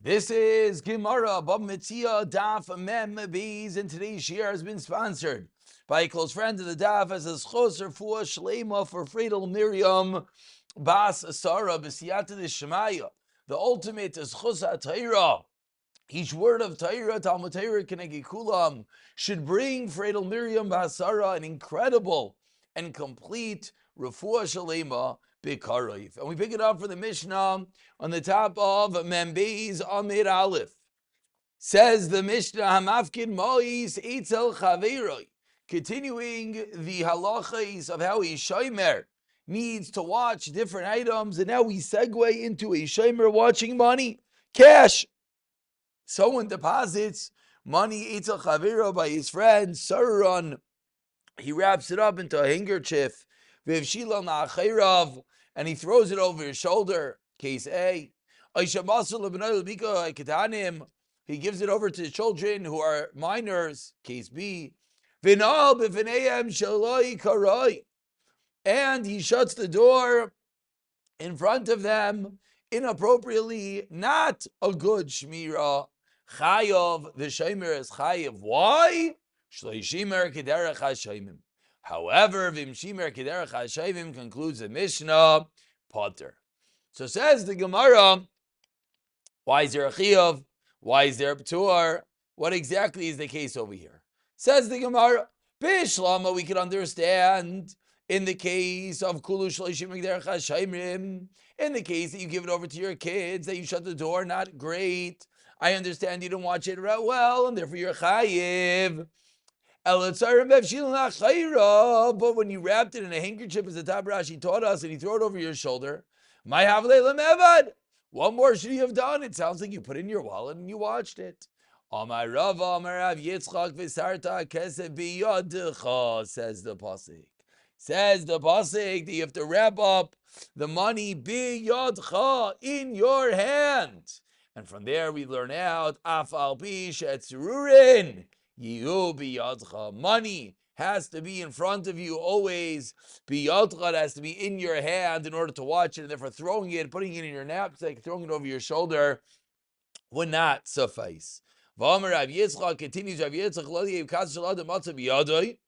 This is Gemara Bab Metziah Daf Mem Bees, and today's share has been sponsored by a close friend of the Daf as a schos refuah shleima for Friedel Miriam Bas Asara B'siyata Shemaya. The ultimate is schos HaTorah. Each word of Torah, Talmud Torah Kenegi Kulam, should bring Friedel Miriam Basara an incredible and complete refuah shalema b'karayif. And we pick it up for the Mishnah on the top of Membeis Amir Aleph. Says the Mishnah, Hamafkin Mois Eitzel Chaveroi. Continuing the halachas of how a shomer needs to watch different items, and now we segue into a shomer watching money, cash. Someone deposits money Eitzel Chavero by his friend Saruran. He wraps it up into a handkerchief, Vivshila Na'acherav, and he throws it over his shoulder. Case A. He gives it over to the children who are minors. Case B. And he shuts the door in front of them inappropriately. Not a good shmirah. Chayav, the shomer is chayav. Why? Shleishimer kederech hashayimim. However, vimshimer kederech hashayimim concludes the Mishnah, potter. So says the Gemara, why is there a chayav? Why is there a p'tur? What exactly is the case over here? Says the Gemara, Bishlama, we can understand in the case of kulu shleishim kederech hashayimim, in the case that you give it over to your kids, that you shut the door, not great. I understand you don't watch it well, and therefore you're chayiv. But when you wrapped it in a handkerchief, as the top Rashi taught us, and you throw it over your shoulder, what more should you have done? It sounds like you put it in your wallet and you watched it. Says the pasuk. Says the pasuk that you have to wrap up the money biyadcha, in your hand. And from there we learn out, afal pi shetzrurin yihu biyadcha. Money has to be in front of you always. Biyadcha, it has to be in your hand in order to watch it. And therefore throwing it, putting it in your knapsack, throwing it over your shoulder would not suffice. V'amar Rav Yitzchak continues, Rav Yitzchak lo yev kas shel adam matzah biyadoi.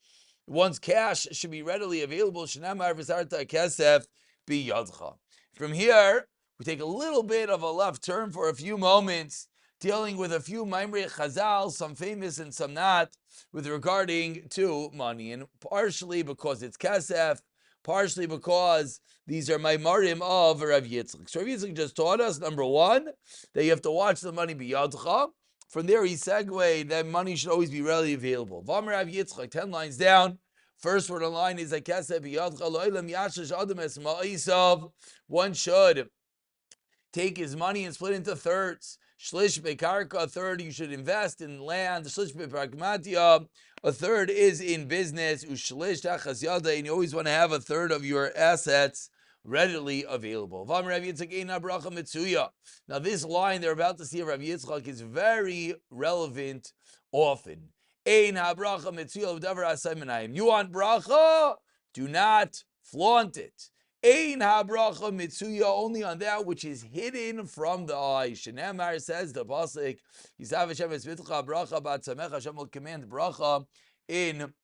One's cash should be readily available. Shenamar v'sarta kesef biyadcha. From here, we take a little bit of a left turn for a few moments, dealing with a few Maimrei Chazal, some famous and some not, with regarding to money. And partially because it's kesef, partially because these are Maimarim of Rav Yitzchak. So Rav Yitzchak just taught us, number one, that you have to watch the money biyadcha. From there, he segued that money should always be readily available. V'amar Rav Yitzchak, 10 lines down. First word on line is one should take his money and split into thirds. Shlish bekarka, a third you should invest in land. Shlish bepragmatia, a third is in business. Ushlish tachas yada, and you always want to have a third of your assets readily available. Now this line they're about to see of Rav Yitzchak is very relevant often. You want bracha? Do not flaunt it. Ein habracha mitzuya, only on that which is hidden from the eye. Shenemar says the pasuk, Yisav Hashem esmitcha bracha b'atzamecha, Hashem will command bracha in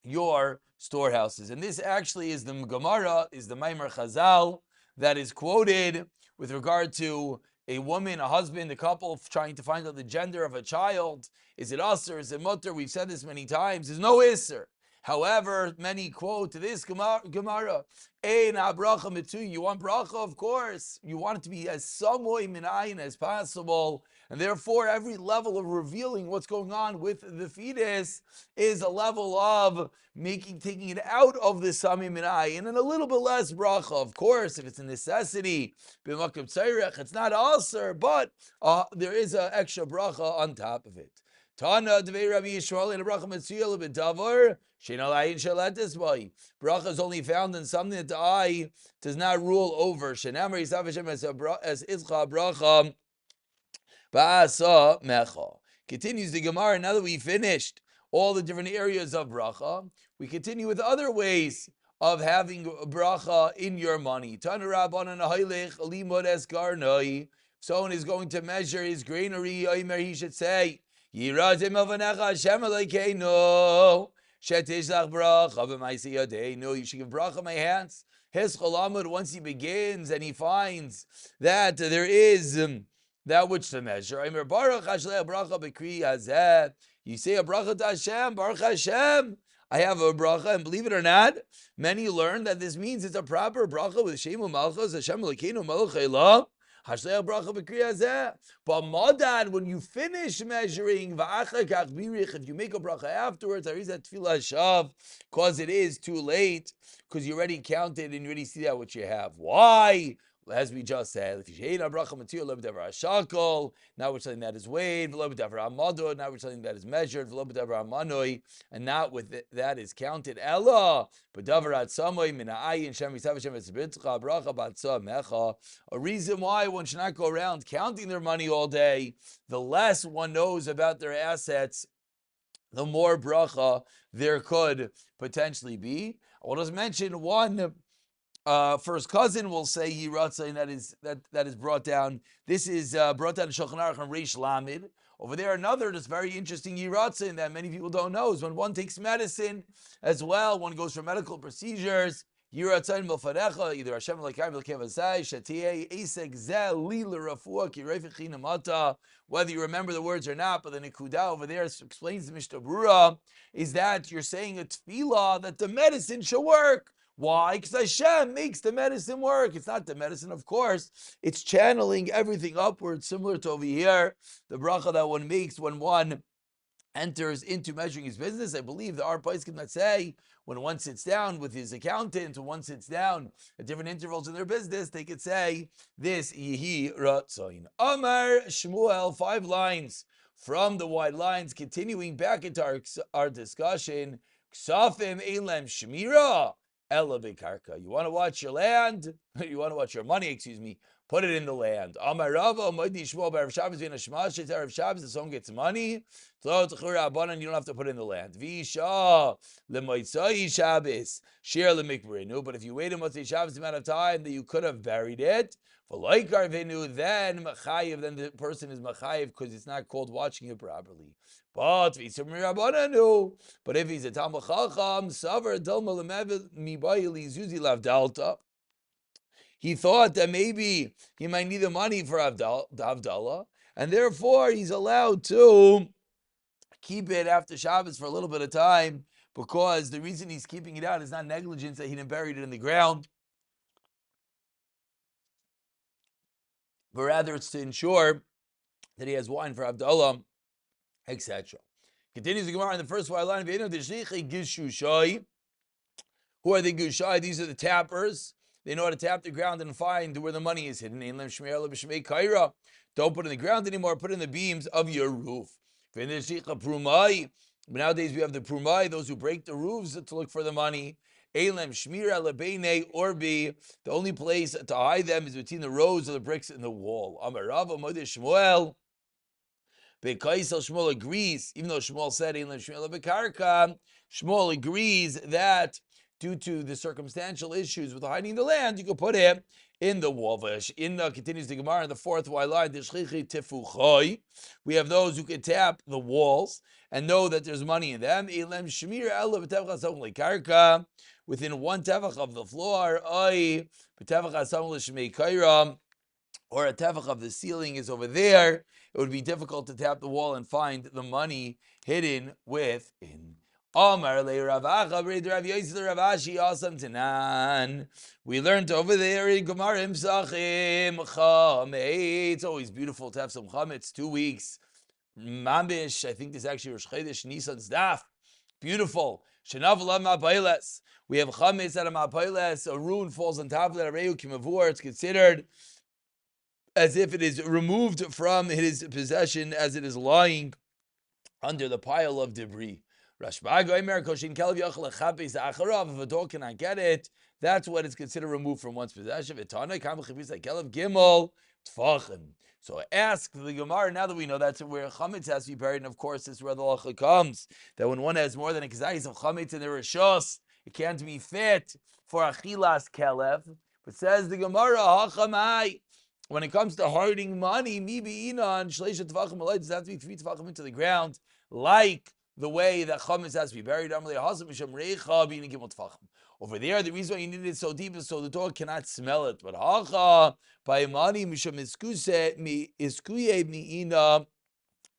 your storehouses. And this actually is the Gemara, is the Maimer Chazal that is quoted with regard to a woman, a husband, a couple trying to find out the gender of a child. Is it usr? Is it mutter? We've said this many times. There's no isser. However, many quote this Gemara, Ein habracha mitzu. You want bracha, of course. You want it to be as samoy minayin as possible. And therefore, every level of revealing what's going on with the fetus is a level of taking it out of the samim minayin and a little bit less bracha. Of course, if it's a necessity, b'makom tzairech, it's not aser, but there is an extra bracha on top of it. Tana devei Rabbi Yishmael in a bracha mitzuyel b'davar she'ein alayin shalates by. Bracha is only found in something that the eye does not rule over. She'namar Yisav Hashem as izcha bracha ba'asa mecha. Continues the Gemara. Now that we finished all the different areas of bracha, we continue with other ways of having bracha in your money. Tana Rabbanan hailech limud eskarnoi. someone is going to measure his granary, he should say, Yirazim Avanecha Hashem Elokeinu, Shetishlach bracha b'maisi yadeinu. You should give bracha my hands. His cholamud, once he begins and he finds that there is that which to measure. Aimer Baruch Hashlei bracha b'kri hazeh. You say a bracha to Hashem, Baruch Hashem. I have a bracha, and believe it or not, many learn that this means it's a proper bracha with Shemu Malchus, Hashem Elokeinu Melech Haolam. Hashlei bracha b'kri hazeh. But Madad, when you finish measuring, if you make a bracha afterwards, there is that tefillah shav, because it is too late, because you already counted and you already see that what you have. Why? As we just said, if you hate a bracha material, now we're telling that is weighed, now we're telling that is measured, and not with that is counted. Ella, a reason why one should not go around counting their money all day. The less one knows about their assets, the more bracha there could potentially be. I will just mention one. First cousin will say Yiratza, and that is brought down. This is brought down in Shulchan Aruch and Reish Lamed. Over there, another that's very interesting Yiratza that many people don't know is when one takes medicine as well. One goes for medical procedures. Yiratza milfadecha, either Hashem l'kayim l'kevasai shatiyeh esek zeh li l'rafua ki reifich chinamata. Whether you remember the words or not, but the nekuda over there explains the Mishnah Brura is that you're saying a tefillah that the medicine should work. Why? Because Hashem makes the medicine work. It's not the medicine, of course. It's channeling everything upwards, similar to over here, the bracha that one makes when one enters into measuring his business. I believe there are poskim that say when one sits down with his accountant, when one sits down at different intervals in their business, they could say this, Yehi Ratzain. Amar Shmuel, 5 lines from the wide lines, continuing back into our discussion. Ksafim Elem Shmira. Ella bekarka. You want to watch your land? You want to watch your money, put it in the land. Amar Rava, Moedi Shmuel, B'Erev Shabbos, V'Yin Hashmash, Erev Shabbos, if someone gets money, you don't have to put it in the land. V'Isha, L'Metziah Shabbos, Shir L'Mikbrinu, but if you wait a Motzei Shabbos the amount of time that you could have buried it, V'Loikar V'Nu, then Machayev, then the person is Machayev because it's not called watching it properly. But if he's a Talmud Chacham, Savar Dilma Lemev Mibayili Zuzi Lavdalta. He thought that maybe he might need the money for Avdallah, and therefore he's allowed to keep it after Shabbos for a little bit of time, because the reason he's keeping it out is not negligence that he didn't bury it in the ground, but rather it's to ensure that he has wine for Avdallah, etc. Continues the Gemara in the first line of Gishushai. Who are the Gushai? These are the tappers. They know how to tap the ground and find where the money is hidden. Don't put it in the ground anymore, put it in the beams of your roof. But nowadays we have the prumai, those who break the roofs to look for the money. The only place to hide them is between the rows of the bricks in the wall. Shmuel agrees, even though Shmuel said Shmuel agrees that due to the circumstantial issues with hiding the land, you could put it in the wall. Continues the Gemara in the fourth line. We have those who can tap the walls and know that there's money in them. Within 1 tefach of the floor, or a tefach of the ceiling is over there, it would be difficult to tap the wall and find the money hidden within. We learned over there in Gemara Imsachim chametz. It's always beautiful to have some chametz. 2 weeks. Mamish, I think this is actually Rosh Chodesh Nisan's daf. Beautiful. Shenav lav ma'pailes. We have chametz at a ma'pailes. A rune falls on top of that. It's considered as if it is removed from his possession, as it is lying under the pile of debris. If a dog cannot get it, that's what is considered removed from one's possession. So ask the Gemara, now that we know that's where chametz has to be buried, and of course this is where the halacha comes, that when one has more than a kazayis of chametz in their rishos, it can't be fit for achilas kelev. But says the Gemara, hachamai, when it comes to hoarding money, maybe inan shleisha tefachim alay, does it have to be 3 tefachim into the ground, like the way that chametz has to be buried? Over there, the reason why you need it so deep is so the dog cannot smell it. But hacha by money misham iskuse mi iskuye miina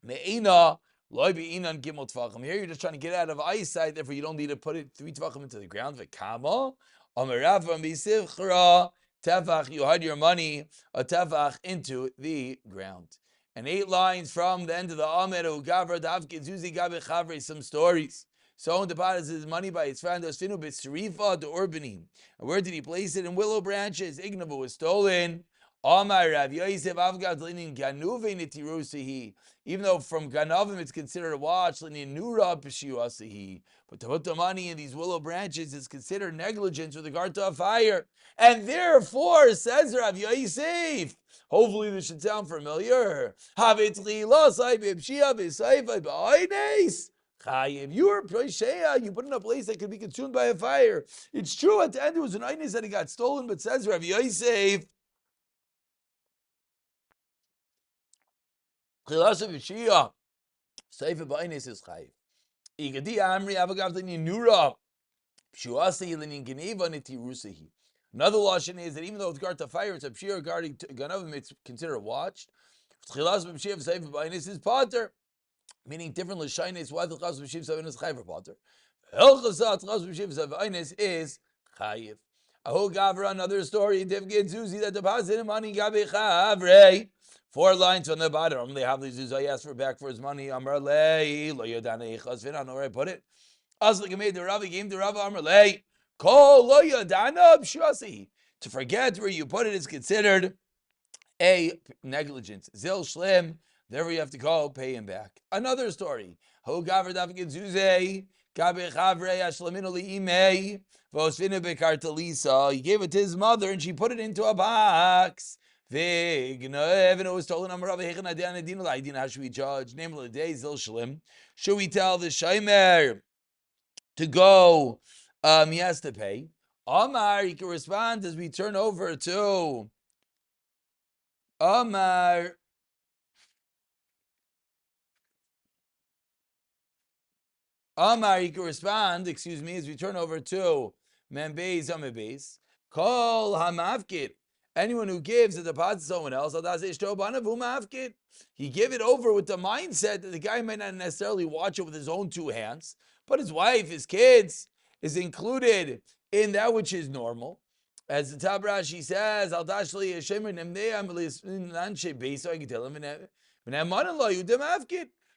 meina loy beinan gimel tefachim. Here you're just trying to get out of eyesight, therefore you don't need to put it 3 tefachim into the ground. V'kama amarava misivchra tefach, you hide your money a tefach into the ground. And 8 lines from the end of the Amir Ugavar Davkid Zuzi Gabe Chavre, some stories. So deposits his money by his friend Osfinu Bitsrifa to Urbanim. And where did he place it? In willow branches. Ignavu was stolen. Amar Rav Yosef Avgad Linin Ganuve Nitirusihi. Even though from Ganavim it's considered a watch, Linin Nura Pishiwasihi. But to put the money in these willow branches is considered negligence with regard to a fire. And therefore, says Rav Yosef, hopefully this should sound familiar. If you were Proshea, you put in a place that could be consumed by a fire. It's true, at the end it was an Einis that it got stolen, but says Rav Yosef, Chilasha Vishia, Seifa Ba'Einis is Chayiv. Igadi Amri Avagavtani Nura, Shuasi Linin Geneva Nitirusihi. Another lashon is that even though with regard to fire, it's a pshir regarding Ganavim, it's considered watched. Chilas b'mshiv Seifa Ba'Einis is Potter. Meaning different l'shaynes, why the chas b'shiv seven is chayiv or potter. Hilchasat chas b'shiv seven is chayiv. Aho gavra, another story. Divgid Zuzi that deposited money gabi chavre. 4 lines from the bottom. They have these Zuzi asked for back for his money. Amar lei lo yodane chasvin. I don't know where I put it. Asli made the Rav gave the Rav Amar lei kol lo yodana b'shuasi. To forget where you put it is considered a negligence. Zil shlim. Therefore, you have to go pay him back. Another story. Ho gaver davgid zuze gabe chavre ashlaminu liimei vosvinu bekartalisa. He gave it to his mother, and she put it into a box. Vignev, and it was stolen. How should we judge? Namely, day zil shlim. Should we tell the shaymer to go? He has to pay. Amar, he can respond as we turn over to Amar. Amar, he can respond, as we turn over to Membeis Amebes. Call Hamavkid. Anyone who gives a deposit to someone else, he gave it over with the mindset that the guy might not necessarily watch it with his own 2 hands, but his wife, his kids, is included in that which is normal. As the Tabrashi says, Al Dashli Hashemer Nemneam Nanshe Beis, so I can tell him,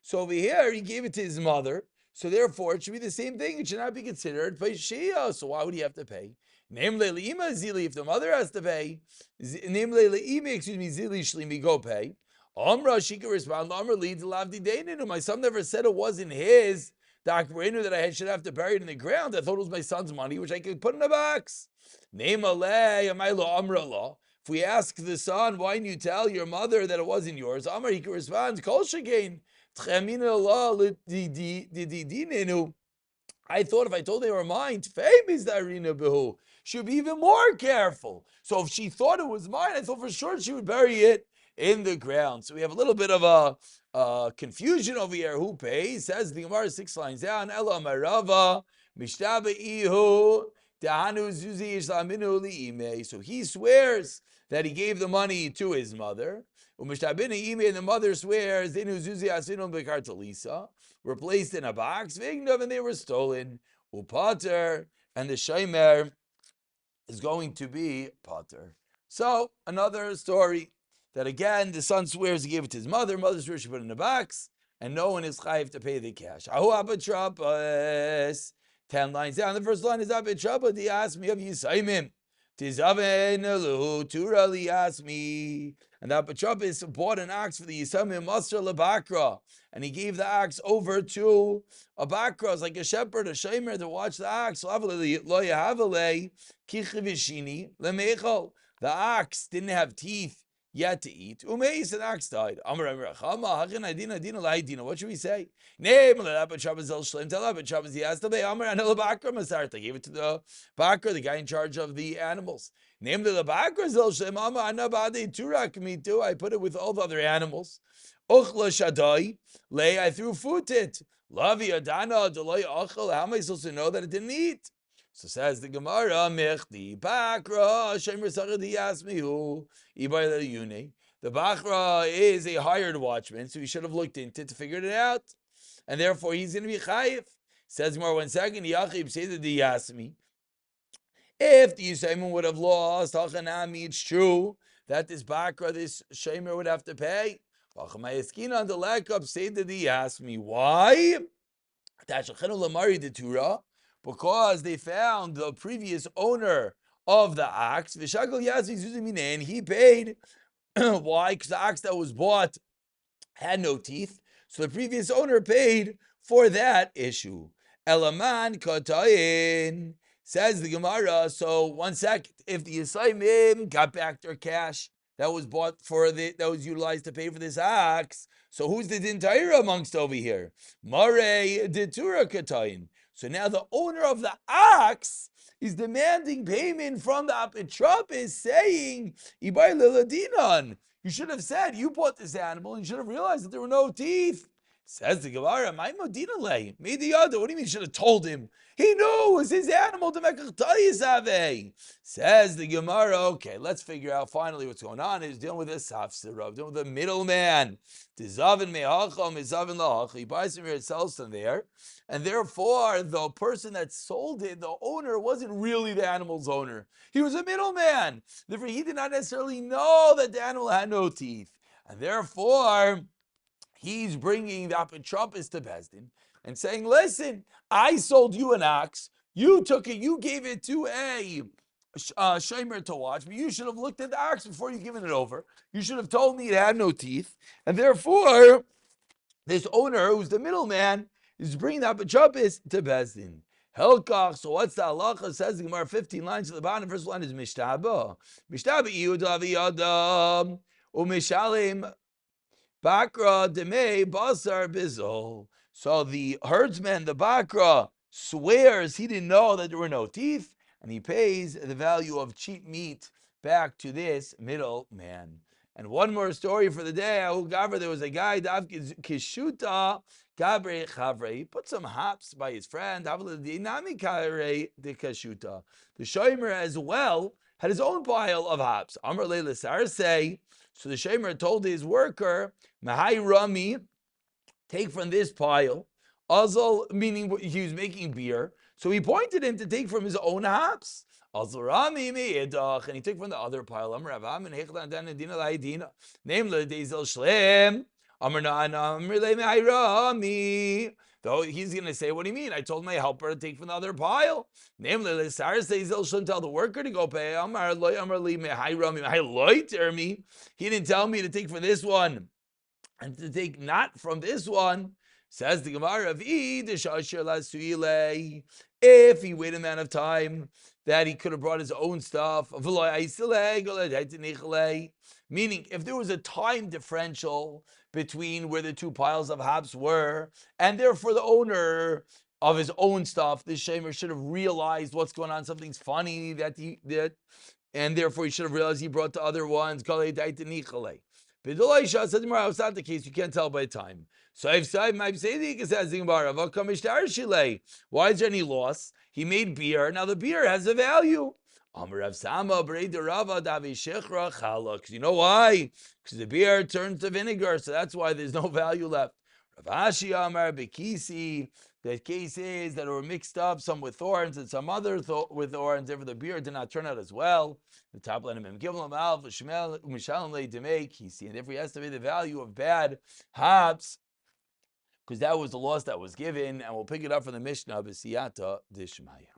so over here, he gave it to his mother. So therefore, it should be the same thing. It should not be considered Shia. So why would he have to pay? Namely, Zili, if the mother has to pay, namely, Zili Shlimi, go pay. Amra, she can respond, Amra leads Lavdi Daininu. My son never said it wasn't his. The Akbarinu that I should have to bury it in the ground. I thought it was my son's money, which I could put in a box. Name Amra law. If we ask the son, why didn't you tell your mother that it wasn't yours? Amar, he can respond, Kol Shagain. I thought if I told they were mine, she'd be even more careful. So if she thought it was mine, I thought for sure she would bury it in the ground. So we have a little bit of a confusion over here. Who pays? Says the Gemara 6 lines down. Ela Marava Mishtaba Ihu Dahanu Zuzi Islaminu Liime. So he swears that he gave the money to his mother. And the mother swears were placed in a box, and they were stolen. Upater, and the shaymer is going to be pater. So another story that again the son swears he gave it to his mother. Mother swears she put it in a box, and no one is chayiv to pay the cash. Ahu abatrapas. 10 lines down. The first line is abatrapas. He asked me of Yisaimim. Tizaven elu turali asked me. And the Apotropis bought an ox for the Yisamim Master Labakra, and he gave the ox over to a Bakra, it's like a shepherd, a shamer, to watch the ox. The ox didn't have teeth yet to eat. Umeis, an ox died. What should we say? Tell Apotropis he has to pay. They gave it to the Bakra, the guy in charge of the animals. Name the bakra zel shem ama anabade turak me too. I put it with all the other animals. Uchla shadai lay. I threw food to it. Lavi adana deloy achel. How am I supposed to know that it didn't eat? So says the Gemara, Mechdi bakra shemer sachadi yasmihu ibay yune. The bakra is a hired watchman, so he should have looked into it to figure it out, and therefore he's going to be chayiv. Says more 1 second. Yachib say that the yasmi. If the Yisayim would have lost, it's true that this bakra, this shemer would have to pay. On the lack of say that he asked me why. Because they found the previous owner of the ox, and he paid. Why? Because the ox that was bought had no teeth, so the previous owner paid for that issue. Elaman katayin. Says the Gemara, so 1 second. If the Yisayim got back their cash that was bought that was utilized to pay for this ox, so who's the Dintayra amongst over here? Mare Ditura Katayin. So now the owner of the ox is demanding payment from the apotropis, saying, Ibay Liladinan. You should have said, you bought this animal, and you should have realized that there were no teeth. Says the Gemara, my modina lay. Made the other. What do you mean you should have told him? He knew it was his animal. Says the Gemara, okay, let's figure out finally what's going on. He's dealing with a safsirah, dealing with a middleman. He buys some here, it sells them there. And therefore, the person that sold it, the owner, wasn't really the animal's owner. He was a middleman. Therefore, he did not necessarily know that the animal had no teeth. And therefore, he's bringing the apotropis to Bezdin and saying, listen, I sold you an ox. You took it. You gave it to a shamer to watch. But you should have looked at the ox before you given it over. You should have told me it had no teeth. And therefore, this owner, who's the middleman, is bringing the apotropis to Bezdin. Helkach, so what's the halacha? Says the Gemara 15 lines to the bottom. First line is Mishtaba. Mishtaba Iudavi Adam Umishalim Bakra Demei Basar Bizol. So the herdsman, the Bakra, swears he didn't know that there were no teeth, and he pays the value of cheap meat back to this middleman. And one more story for the day. There was a guy, Kishuta Gabre Chavre. He put some hops by his friend. The shomer as well had his own pile of hops. Amar Leila say. So the shomer told his worker, Mahai Rami, take from this pile. Azal, meaning he was making beer. So he pointed him to take from his own hops. Azal Rami me'edach, and he took from the other pile. Amar Ravam and Hechlan Dan Dina Laidina. Namely, Dezel Shlem. Amar Na'ana Amar Le Mahai Rami. Though he's going to say, what do you mean? I told my helper to take from the other pile. Namely, Lesar says he shouldn't tell the worker to go pay. Amar Loi Amar Li Mahai Rami Mahai Loi Termi. He didn't tell me to take from this one and to take not from this one. Says the Gemara of if he waited a amount of time that he could have brought his own stuff, meaning if there was a time differential between where the two piles of hops were, and therefore the owner of his own stuff, the shamer should have realized what's going on, something's funny and therefore he should have realized he brought the other ones. It's not the case. You can't tell by time. So I've said, why is there any loss? He made beer. Now the beer has a value. Because you know why? Because the beer turns to vinegar, so that's why there's no value left. Rav Ashi Amar Bekisi. The case is that it were mixed up, some with thorns and some other with thorns. Therefore, the beer did not turn out as well. The top line of him, give him alf, to make. He see, and if we estimate the value of bad hops, because that was the loss that was given, and we'll pick it up from the Mishnah, B'siyata Dishmaya.